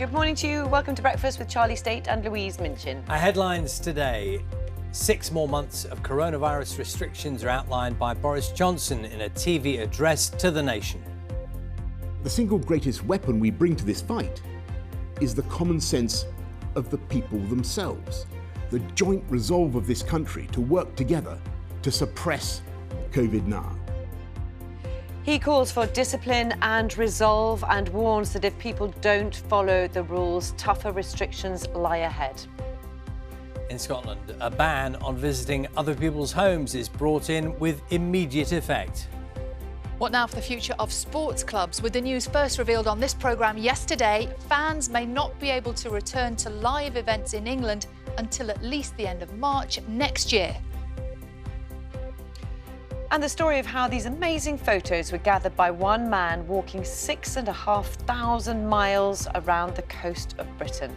Good morning to you. Welcome to Breakfast with Charlie State and Louise Minchin. Our headlines today. 6 more months of coronavirus restrictions are outlined by Boris Johnson in a TV address to the nation. The single greatest weapon we bring to this fight is the common sense of the people themselves, the joint resolve of this country to work together to suppress COVID now. He calls for discipline and resolve and warns that if people don't follow the rules, tougher restrictions lie ahead. In Scotland, a ban on visiting other people's homes is brought in with immediate effect. What now for the future of sports clubs? With the news first revealed on this programme yesterday, fans may not be able to return to live events in England until at least the end of March next year. And the story of how these amazing photos were gathered by one man walking 6,500 miles around the coast of Britain.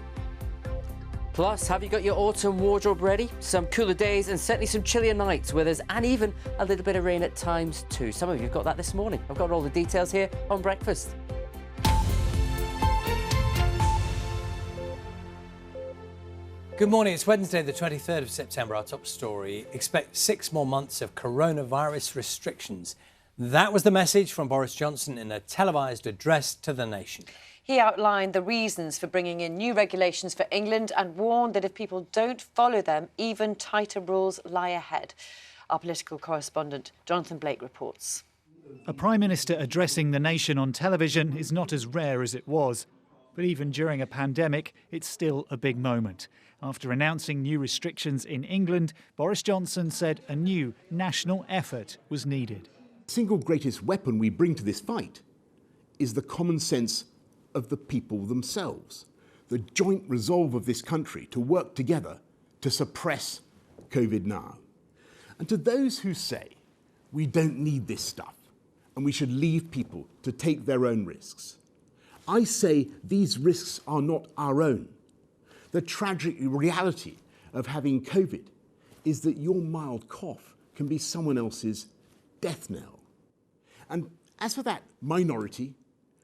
Plus, have you got your autumn wardrobe ready? Some cooler days and certainly some chillier nights with us, and even a little bit of rain at times too. Some of you have got that this morning. I've got all the details here on Breakfast. Good morning. It's Wednesday, the 23rd of September. Our top story. Expect 6 more months of coronavirus restrictions. That was the message from Boris Johnson in a televised address to the nation. He outlined the reasons for bringing in new regulations for England and warned that if people don't follow them, even tighter rules lie ahead. Our political correspondent, Jonathan Blake, reports. A Prime Minister addressing the nation on television is not as rare as it was. But even during a pandemic, it's still a big moment. After announcing new restrictions in England, Boris Johnson said a new national effort was needed. The single greatest weapon we bring to this fight is the common sense of the people themselves, the joint resolve of this country to work together to suppress COVID now. And to those who say we don't need this stuff and we should leave people to take their own risks, I say these risks are not our own. The tragic reality of having COVID is that your mild cough can be someone else's death knell. And as for that minority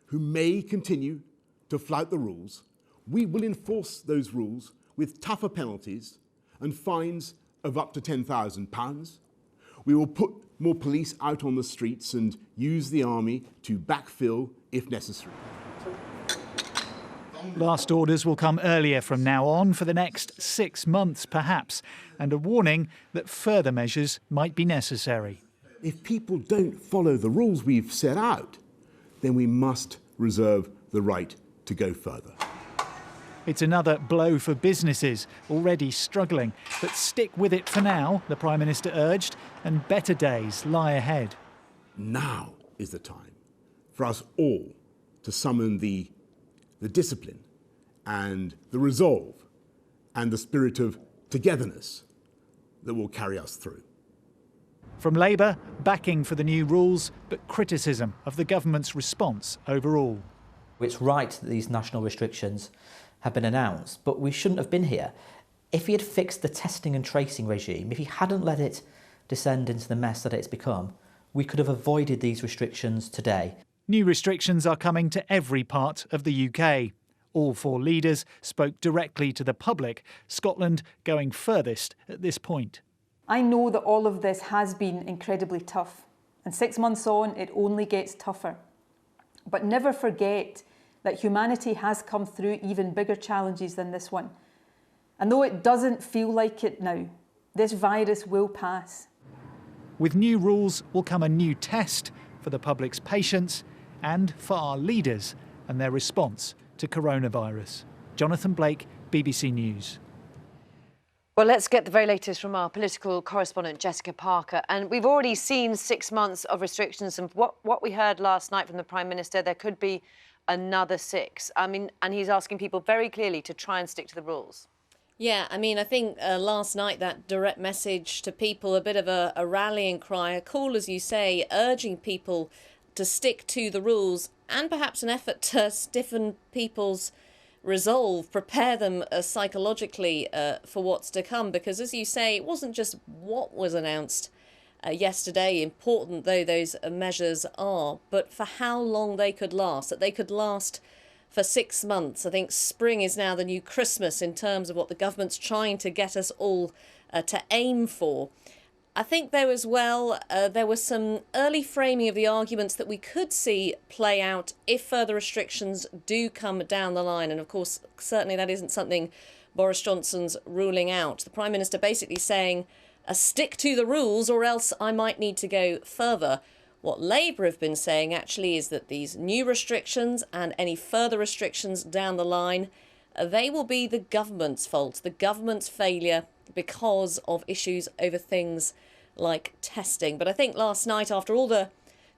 who may continue to flout the rules, we will enforce those rules with tougher penalties and fines of up to £10,000. We will put more police out on the streets and use the army to backfill if necessary. Last orders will come earlier from now on for the next 6 months, perhaps, and a warning that further measures might be necessary. If people don't follow the rules we've set out, then we must reserve the right to go further. It's another blow for businesses already struggling. But stick with it for now, the Prime Minister urged, and better days lie ahead. Now is the time for us all to summon the discipline and the resolve and the spirit of togetherness that will carry us through. From Labour, backing for the new rules, but criticism of the government's response overall. It's right that these national restrictions have been announced, but we shouldn't have been here. If he had fixed the testing and tracing regime, if he hadn't let it descend into the mess that it's become, we could have avoided these restrictions today. New restrictions are coming to every part of the UK. All 4 leaders spoke directly to the public, Scotland going furthest at this point. I know that all of this has been incredibly tough, and 6 months on, it only gets tougher. But never forget that humanity has come through even bigger challenges than this one. And though it doesn't feel like it now, this virus will pass. With new rules will come a new test for the public's patience and for our leaders and their response to coronavirus. Jonathan Blake, BBC News. Well, let's get the very latest from our political correspondent, Jessica Parker. And we've already seen 6 months of restrictions. And what we heard last night from the Prime Minister, there could be another 6. I mean, and he's asking people very clearly to try and stick to the rules. Yeah, I mean, I think last night that direct message to people, a bit of a rallying cry, a call, as you say, urging people to stick to the rules and perhaps an effort to stiffen people's resolve, prepare them psychologically for what's to come. Because, as you say, it wasn't just what was announced yesterday, important though those measures are, but for how long they could last, that they could last for 6 months. I think spring is now the new Christmas in terms of what the government's trying to get us all to aim for. I think there was some early framing of the arguments that we could see play out if further restrictions do come down the line. And of course, certainly that isn't something Boris Johnson's ruling out. The Prime Minister basically saying, stick to the rules or else I might need to go further. What Labour have been saying actually is that these new restrictions and any further restrictions down the line, they will be the government's fault, the government's failure because of issues over things like testing. But I think last night, after all the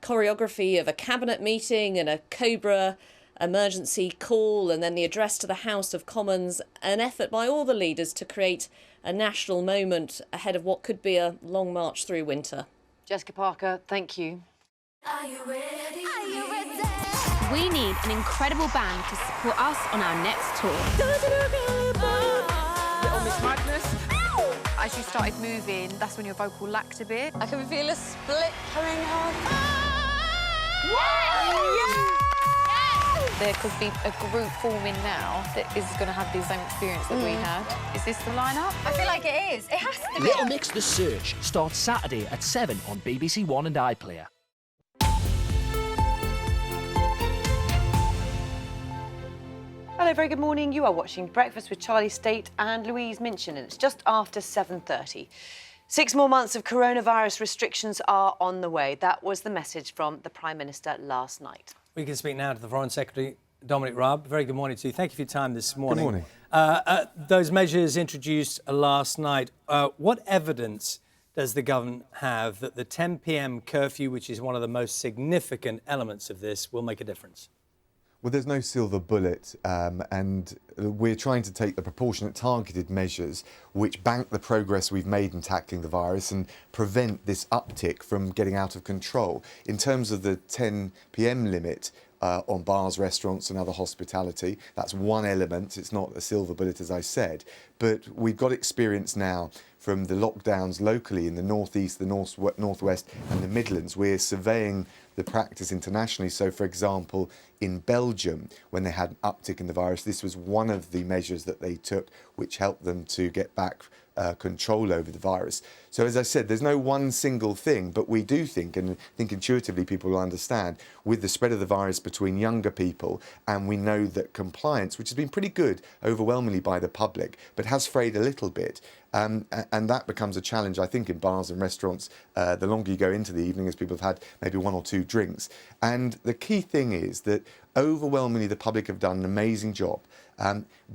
choreography of a cabinet meeting and a Cobra emergency call and then the address to the House of Commons, an effort by all the leaders to create a national moment ahead of what could be a long march through winter. Jessica Parker, thank you. Are you ready? Are you ready? We need an incredible band to support us on our next tour. Little Miss Madness. As you started moving, that's when your vocal lacked a bit. I can feel a split coming on. There could be a group forming now that is going to have the same experience that we had. Is this the lineup? I feel like it is. It has to be. Little Mix The Search starts Saturday at 7 on BBC One and iPlayer. Hello, very good morning. You are watching Breakfast with Charlie State and Louise Minchin, and it's just after 7:30. 6 more months of coronavirus restrictions are on the way. That was the message from the Prime Minister last night. We can speak now to the Foreign Secretary, Dominic Raab. Very good morning to you. Thank you for your time this morning. Good morning. Those measures introduced last night, what evidence does the government have that the 10 p.m. curfew, which is one of the most significant elements of this, will make a difference? Well, there's no silver bullet, and we're trying to take the proportionate targeted measures which bank the progress we've made in tackling the virus and prevent this uptick from getting out of control. In terms of the 10 p.m. limit on bars, restaurants and other hospitality, that's one element. It's not a silver bullet, as I said, but we've got experience now from the lockdowns locally in the northeast, the northwest and the Midlands. We're surveying the practice internationally. So, for example, in Belgium, when they had an uptick in the virus, this was one of the measures that they took which helped them to get back control over the virus. So, as I said, there's no one single thing, but we do think, and I think intuitively people will understand, with the spread of the virus between younger people, and we know that compliance, which has been pretty good overwhelmingly by the public, but has frayed a little bit, and that becomes a challenge, I think, in bars and restaurants the longer you go into the evening, as people have had maybe 1 or 2 drinks. And the key thing is that overwhelmingly the public have done an amazing job.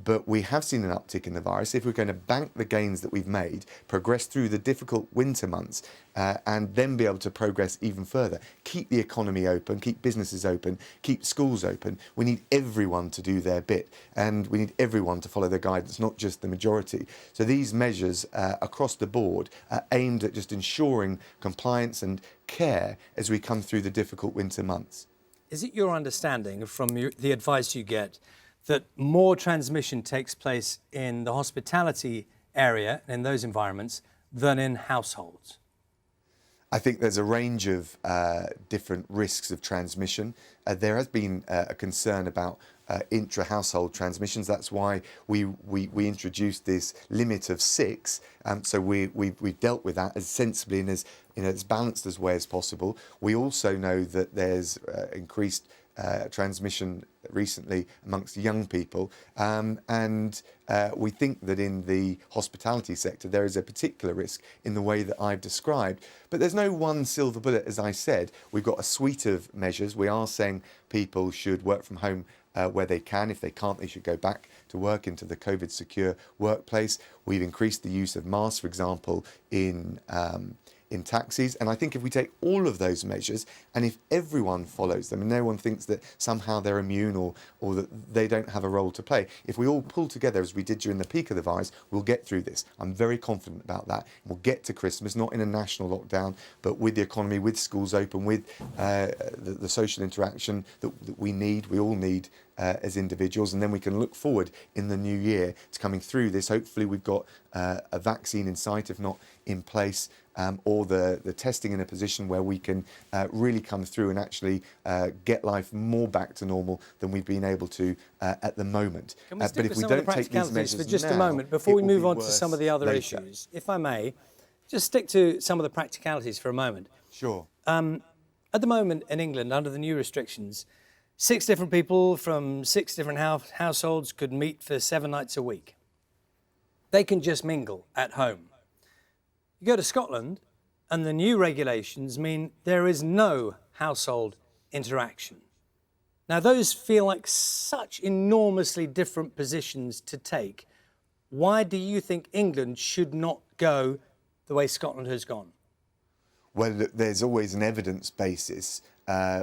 But we have seen an uptick in the virus. If we're going to bank the gains that we've made, progress through the difficult winter months, and then be able to progress even further, keep the economy open, keep businesses open, keep schools open, we need everyone to do their bit. And we need everyone to follow their guidance, not just the majority. So these measures across the board are aimed at just ensuring compliance and care as we come through the difficult winter months. Is it your understanding from the advice you get that more transmission takes place in the hospitality area, in those environments, than in households? I think there's a range of different risks of transmission. There has been a concern about intra-household transmissions. That's why we introduced this limit of 6. So we've dealt with that as sensibly and as balanced as way as possible. We also know that there's increased transmission recently amongst young people, and we think that in the hospitality sector there is a particular risk in the way that I've described. But there's no one silver bullet, as I said. We've got a suite of measures. We are saying people should work from home where they can. If they can't, they should go back to work into the COVID secure workplace. We've increased the use of masks, for example, in taxis. And I think if we take all of those measures, and if everyone follows them, and no one thinks that somehow they're immune or that they don't have a role to play, if we all pull together as we did during the peak of the virus, we'll get through this. I'm very confident about that. We'll get to Christmas, not in a national lockdown, but with the economy, with schools open, with the social interaction that we all need as individuals, and then we can look forward in the new year to coming through this. Hopefully we've got a vaccine in sight, if not in place, or the testing in a position where we can really come through and actually get life more back to normal than we've been able to at the moment. Can we stick but with if we some of the don't take these practicalities measures for just now, a moment before we it will move be on to worse some of the other later. issues? If I may, just stick to some of the practicalities for a moment. Sure. At the moment in England, under the new restrictions, 6 different people from 6 different households could meet for 7 nights a week. They can just mingle at home. You go to Scotland, and the new regulations mean there is no household interaction. Now, those feel like such enormously different positions to take. Why do you think England should not go the way Scotland has gone? Well, look, there's always an evidence basis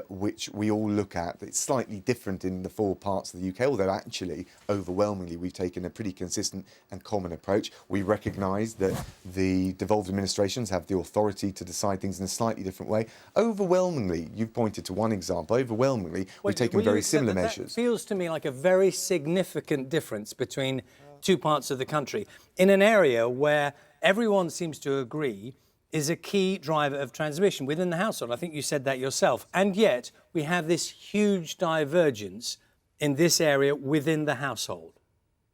which we all look at. It's slightly different in the 4 parts of the UK, although actually, overwhelmingly, we've taken a pretty consistent and common approach. We recognise that the devolved administrations have the authority to decide things in a slightly different way. Overwhelmingly, you've pointed to one example, overwhelmingly, we've taken very similar measures. That feels to me like a very significant difference between 2 parts of the country, in an area where everyone seems to agree is a key driver of transmission within the household. I think you said that yourself. And yet, we have this huge divergence in this area within the household.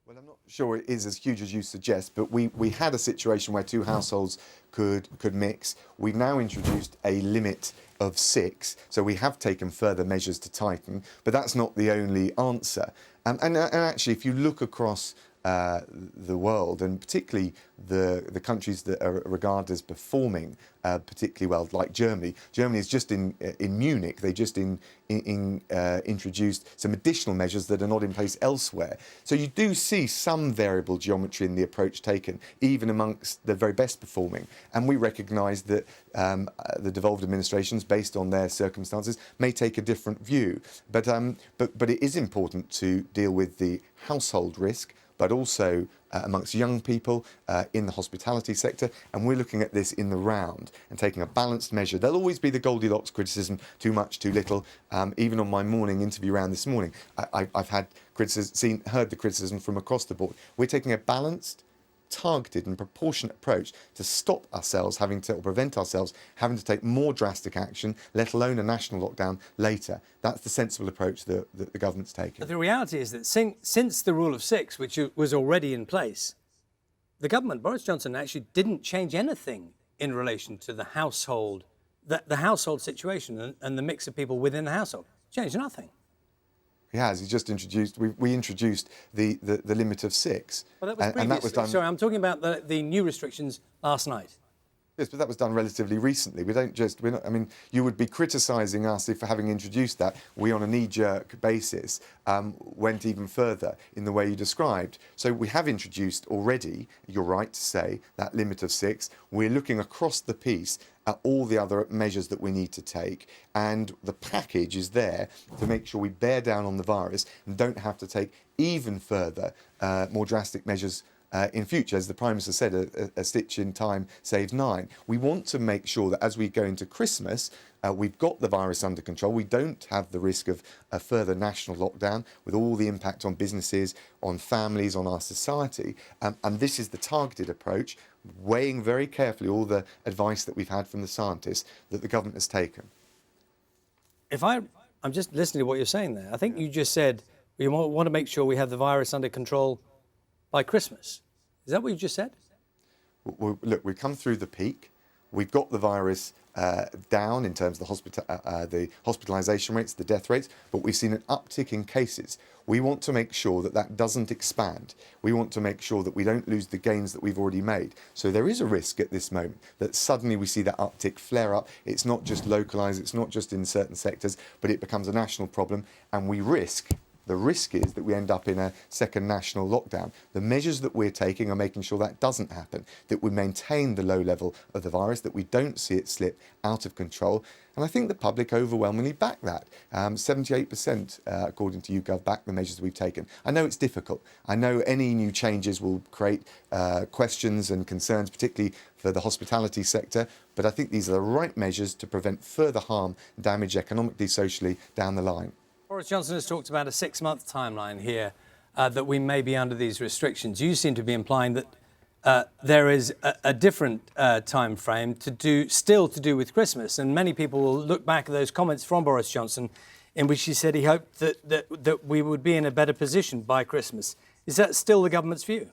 Well, I'm not sure it is as huge as you suggest, but we had a situation where 2 households could mix. We've now introduced a limit of 6, so we have taken further measures to tighten, but that's not the only answer. And actually, if you look across the world, and particularly the countries that are regarded as performing particularly well, like Germany. Germany is just in Munich. They just introduced some additional measures that are not in place elsewhere. So you do see some variable geometry in the approach taken, even amongst the very best performing. And we recognise that the devolved administrations, based on their circumstances, may take a different view. But it is important to deal with the household risk, but also amongst young people in the hospitality sector. And we're looking at this in the round and taking a balanced measure. There'll always be the Goldilocks criticism, too much, too little. Even on my morning interview round this morning, I've had heard the criticism from across the board. We're taking a balanced, targeted and proportionate approach to stop ourselves or prevent ourselves having to take more drastic action, let alone a national lockdown later. That's the sensible approach that the government's taken. But the reality is that since the rule of 6, which was already in place, the government, Boris Johnson, actually didn't change anything in relation to the household, the household situation and the mix of people within the household. Changed nothing. He has. He just introduced. We introduced the limit of 6, well, that was done. Sorry, I'm talking about the new restrictions last night. Yes, but that was done relatively recently. We're not. I mean, you would be criticising us if, having introduced that, we on a knee-jerk basis went even further in the way you described. So we have introduced already. You're right to say that limit of 6. We're looking across the piece at all the other measures that we need to take, and the package is there to make sure we bear down on the virus and don't have to take even further, more drastic measures in future. As the Prime Minister said, a stitch in time saves 9. We want to make sure that as we go into Christmas, we've got the virus under control. We don't have the risk of a further national lockdown with all the impact on businesses, on families, on our society. And this is the targeted approach, weighing very carefully all the advice that we've had from the scientists that the government has taken. I'm just listening to what you're saying there. I think you just said we want to make sure we have the virus under control by Christmas. Is that what you just said? Look, we've come through the peak. We've got the virus down in terms of the hospitalisation rates, the death rates, but we've seen an uptick in cases. We want to make sure that that doesn't expand. We want to make sure that we don't lose the gains that we've already made. So there is a risk at this moment that suddenly we see that uptick flare up. It's not just localised, it's not just in certain sectors, but it becomes a national problem, and the risk is that we end up in a second national lockdown. The measures that we're taking are making sure that doesn't happen, that we maintain the low level of the virus, that we don't see it slip out of control. And I think the public overwhelmingly back that. 78%, according to YouGov, back the measures we've taken. I know it's difficult. I know any new changes will create questions and concerns, particularly for the hospitality sector. But I think these are the right measures to prevent further harm, damage economically, socially, down the line. Boris Johnson has talked about a 6-month timeline here that we may be under these restrictions. You seem to be implying that there is a different time frame to do with Christmas, and many people will look back at those comments from Boris Johnson in which he said he hoped that we would be in a better position by Christmas. Is that still the government's view?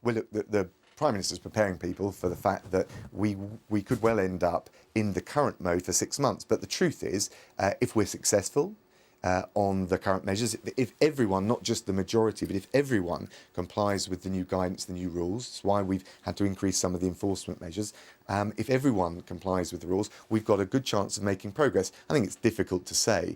Well, look, the Prime Minister's preparing people for the fact that we could well end up in the current mode for 6 months. But the truth is, if we're successful on the current measures, if everyone, not just the majority, but if everyone complies with the new guidance, the new rules, that's why we've had to increase some of the enforcement measures. If everyone complies with the rules, we've got a good chance of making progress. I think it's difficult to say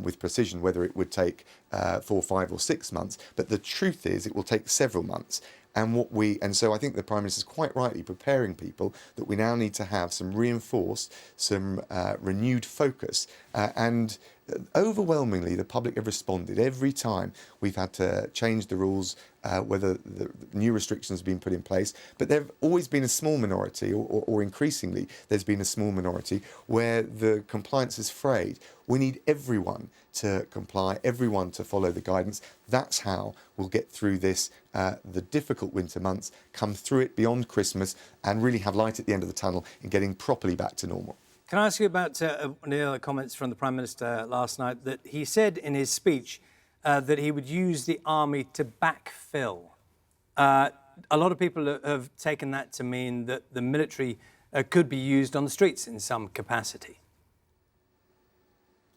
with precision whether it would take 4, 5 or 6 months, but the truth is it will take several months. And so I think the Prime Minister is quite rightly preparing people that we now need to have some reinforced, some renewed focus. And overwhelmingly, the public have responded. Every time we've had to change the rules, whether the new restrictions have been put in place, but there have always been a small minority, or increasingly there's been a small minority, where the compliance is frayed. We need everyone to comply, everyone to follow the guidance. That's how we'll get through this, the difficult winter months, come through it beyond Christmas, and really have light at the end of the tunnel in getting properly back to normal. Can I ask you about one of the other comments from the Prime Minister last night, that he said in his speech that he would use the army to backfill. A lot of people have taken that to mean that the military could be used on the streets in some capacity.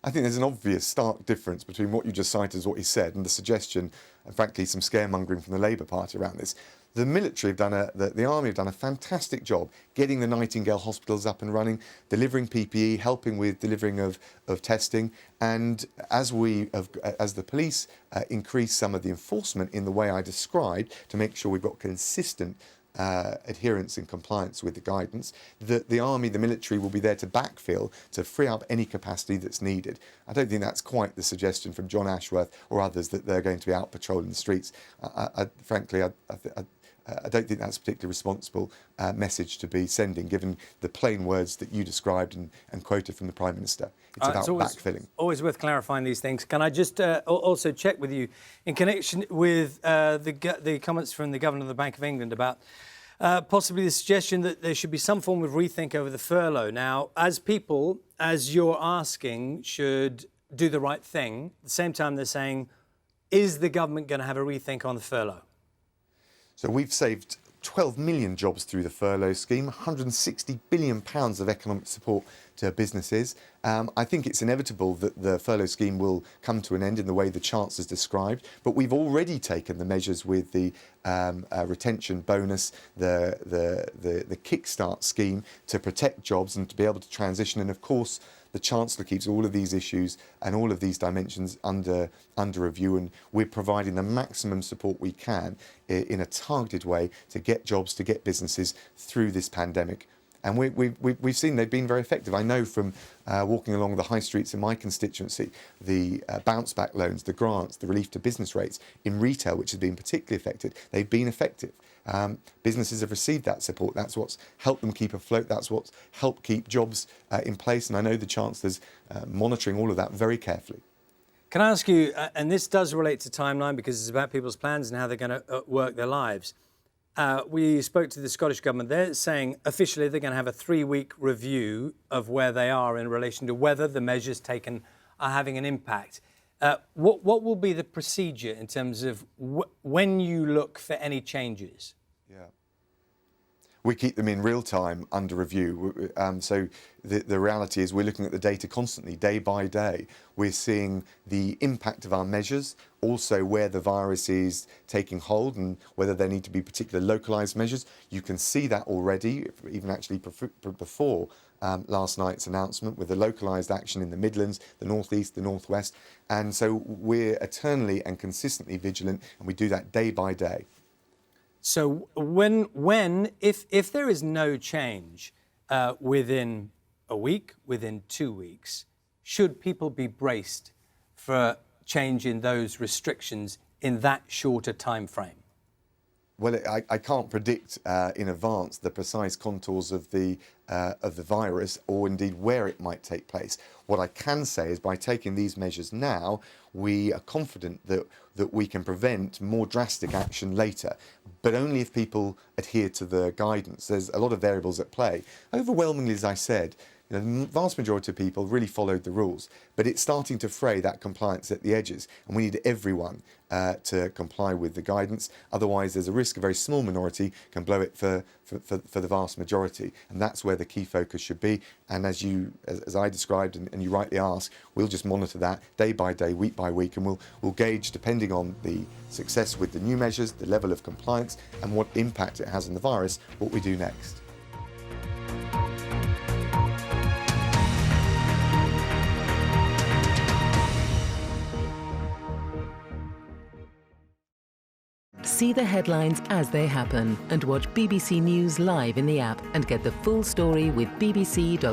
I think there's an obvious stark difference between what you just cited as what he said and the suggestion, and frankly some scaremongering from the Labour Party around this. The military have done the army have done a fantastic job getting the Nightingale hospitals up and running, delivering PPE, helping with delivering of testing, and as the police increase some of the enforcement in the way I described to make sure we've got consistent adherence and compliance with the guidance, that the army, the military, will be there to backfill, to free up any capacity that's needed. I don't think that's quite the suggestion from John Ashworth or others that they're going to be out patrolling the streets. Frankly, I don't think that's a particularly responsible message to be sending, given the plain words that you described and quoted from the Prime Minister. It's about backfilling. Always worth clarifying these things. Can I just also check with you in connection with the comments from the Governor of the Bank of England about possibly the suggestion that there should be some form of rethink over the furlough. Now, as people, as you're asking, should do the right thing, at the same time they're saying, is the government going to have a rethink on the furlough? So we've saved 12 million jobs through the furlough scheme, £160 billion of economic support to businesses. I think it's inevitable that the furlough scheme will come to an end in the way the Chancellor's described, but we've already taken the measures with the retention bonus, the kickstart scheme to protect jobs and to be able to transition. And of course, the Chancellor keeps all of these issues and all of these dimensions under review, and we're providing the maximum support we can in a targeted way to get jobs, to get businesses through this pandemic. And we've seen they've been very effective. I know from walking along the high streets in my constituency, the bounce back loans, the grants, the relief to business rates in retail, which has been particularly affected, they've been effective. Businesses have received that support. That's what's helped them keep afloat. That's what's helped keep jobs in place. And I know the Chancellor's monitoring all of that very carefully. Can I ask you, and this does relate to timeline because it's about people's plans and how they're going to work their lives. We spoke to the Scottish Government. They're saying officially they're going to have a 3-week review of where they are in relation to whether the measures taken are having an impact. What will be the procedure in terms of when you look for any changes? Yeah. We keep them in real time under review. So the reality is we're looking at the data constantly, day by day. We're seeing the impact of our measures, also where the virus is taking hold and whether there need to be particular localised measures. You can see that already, even actually before last night's announcement, with the localised action in the Midlands, the North East, the North West. And so we're eternally and consistently vigilant, and we do that day by day. So if there is no change within a week, within 2 weeks, should people be braced for change in those restrictions in that shorter time frame? Well, I can't predict in advance the precise contours of the of the virus, or indeed where it might take place. What I can say is by taking these measures now, we are confident that we can prevent more drastic action later, but only if people adhere to the guidance. There's a lot of variables at play. Overwhelmingly, as I said, the vast majority of people really followed the rules, but it's starting to fray that compliance at the edges, and we need everyone to comply with the guidance. Otherwise, there's a risk a very small minority can blow it for the vast majority, and that's where the key focus should be. And as I described, and you rightly asked, we'll just monitor that day by day, week by week, and we'll gauge, depending on the success with the new measures, the level of compliance, and what impact it has on the virus, what we do next. See the headlines as they happen and watch BBC News live in the app and get the full story with bbc.co.uk/news.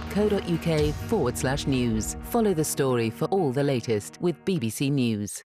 Follow the story for all the latest with BBC News.